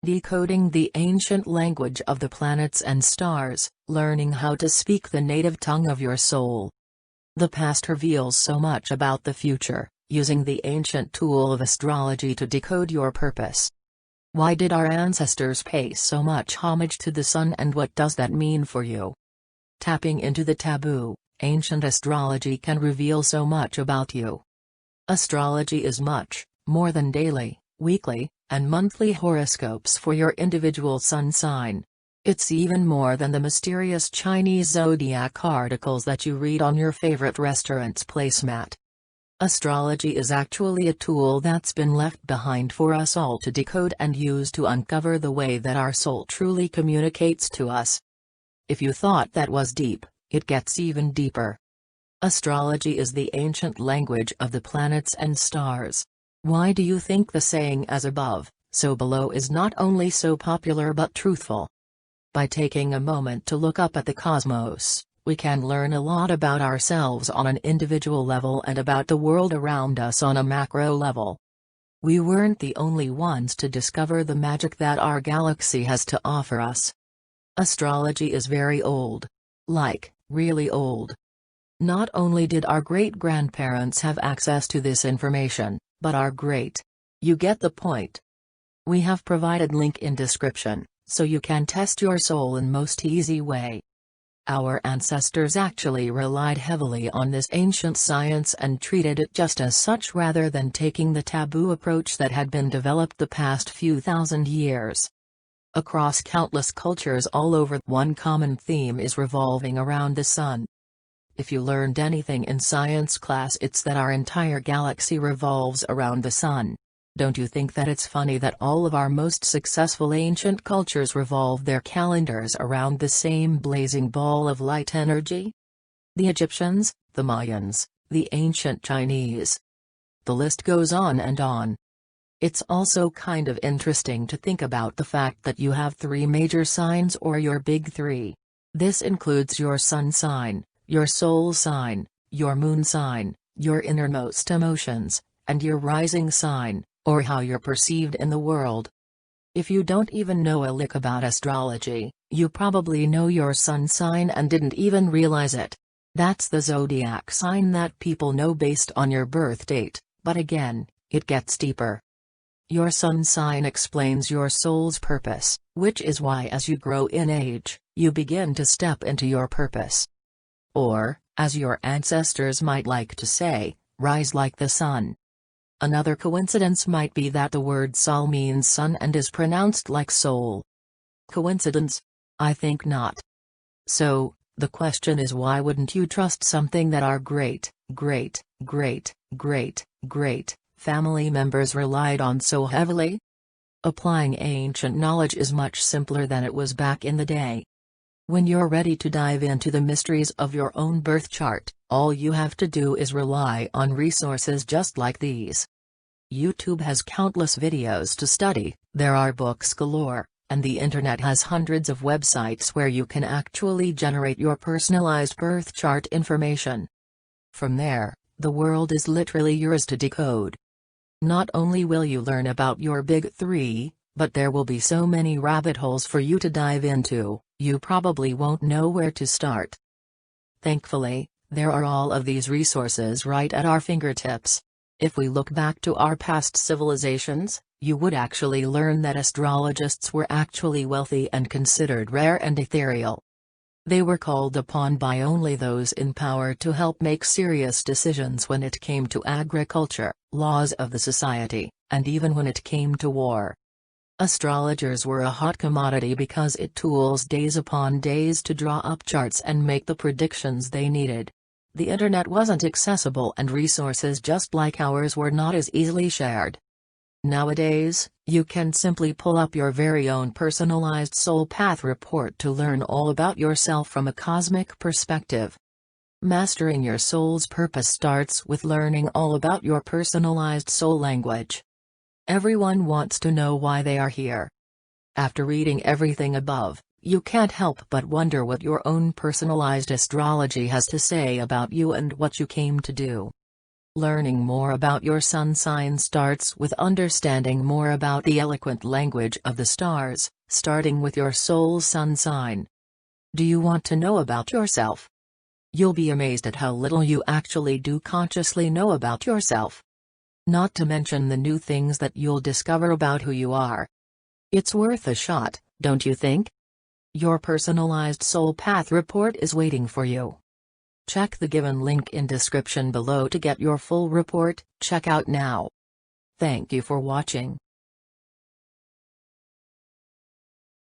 Decoding the ancient language of the planets and stars, learning how to speak the native tongue of your soul. The past reveals so much about the future, using the ancient tool of astrology to decode your purpose. Why did our ancestors pay so much homage to the sun, and what does that mean for you? Tapping into the taboo, ancient astrology can reveal so much about you. Astrology is much more than daily, weekly, and monthly horoscopes for your individual sun sign. It's even more than the mysterious Chinese zodiac articles that you read on your favorite restaurant's placemat. Astrology is actually a tool that's been left behind for us all to decode and use to uncover the way that our soul truly communicates to us. If you thought that was deep, it gets even deeper. Astrology is the ancient language of the planets and stars. Why do you think the saying "as above, so below" is not only so popular but truthful? By taking a moment to look up at the cosmos, we can learn a lot about ourselves on an individual level and about the world around us on a macro level. We weren't the only ones to discover the magic that our galaxy has to offer us. Astrology is very old. Like, really old. Not only did our great-grandparents have access to this information, but our great. You get the point. We have provided link in description, so you can test your soul in most easy way. Our ancestors actually relied heavily on this ancient science and treated it just as such rather than taking the taboo approach that had been developed the past few thousand years. Across countless cultures all over, one common theme is revolving around the sun. If you learned anything in science class, it's that our entire galaxy revolves around the sun. Don't you think that it's funny that all of our most successful ancient cultures revolve their calendars around the same blazing ball of light energy? The Egyptians, the Mayans, the ancient Chinese. The list goes on and on. It's also kind of interesting to think about the fact that you have 3 major signs, or your big 3. This includes your sun sign, your soul sign, your moon sign, your innermost emotions, and your rising sign, or how you're perceived in the world. If you don't even know a lick about astrology, you probably know your sun sign and didn't even realize it. That's the zodiac sign that people know based on your birth date, but again, it gets deeper. Your sun sign explains your soul's purpose, which is why as you grow in age, you begin to step into your purpose. Or, as your ancestors might like to say, rise like the sun. Another coincidence might be that the word sol means sun and is pronounced like soul. Coincidence? I think not. So, the question is, why wouldn't you trust something that our great family members relied on so heavily? Applying ancient knowledge is much simpler than it was back in the day. When you're ready to dive into the mysteries of your own birth chart, all you have to do is rely on resources just like these. YouTube has countless videos to study, there are books galore, and the internet has hundreds of websites where you can actually generate your personalized birth chart information. From there, the world is literally yours to decode. Not only will you learn about your big 3, but there will be so many rabbit holes for you to dive into, you probably won't know where to start. Thankfully, there are all of these resources right at our fingertips. If we look back to our past civilizations, you would actually learn that astrologists were actually wealthy and considered rare and ethereal. They were called upon by only those in power to help make serious decisions when it came to agriculture, laws of the society, and even when it came to war. Astrologers were a hot commodity because it tools days upon days to draw up charts and make the predictions they needed. The internet wasn't accessible and resources just like ours were not as easily shared. Nowadays, you can simply pull up your very own personalized soul path report to learn all about yourself from a cosmic perspective. Mastering your soul's purpose starts with learning all about your personalized soul language. Everyone wants to know why they are here. After reading everything above, you can't help but wonder what your own personalized astrology has to say about you and what you came to do. Learning more about your sun sign starts with understanding more about the eloquent language of the stars, starting with your soul sun sign. Do you want to know about yourself? You'll be amazed at how little you actually do consciously know about yourself. Not to mention the new things that you'll discover about who you are. It's worth a shot, don't you think? Your personalized soul path report is waiting for you. Check the given link in description below to get your full report. Check out now. Thank you for watching.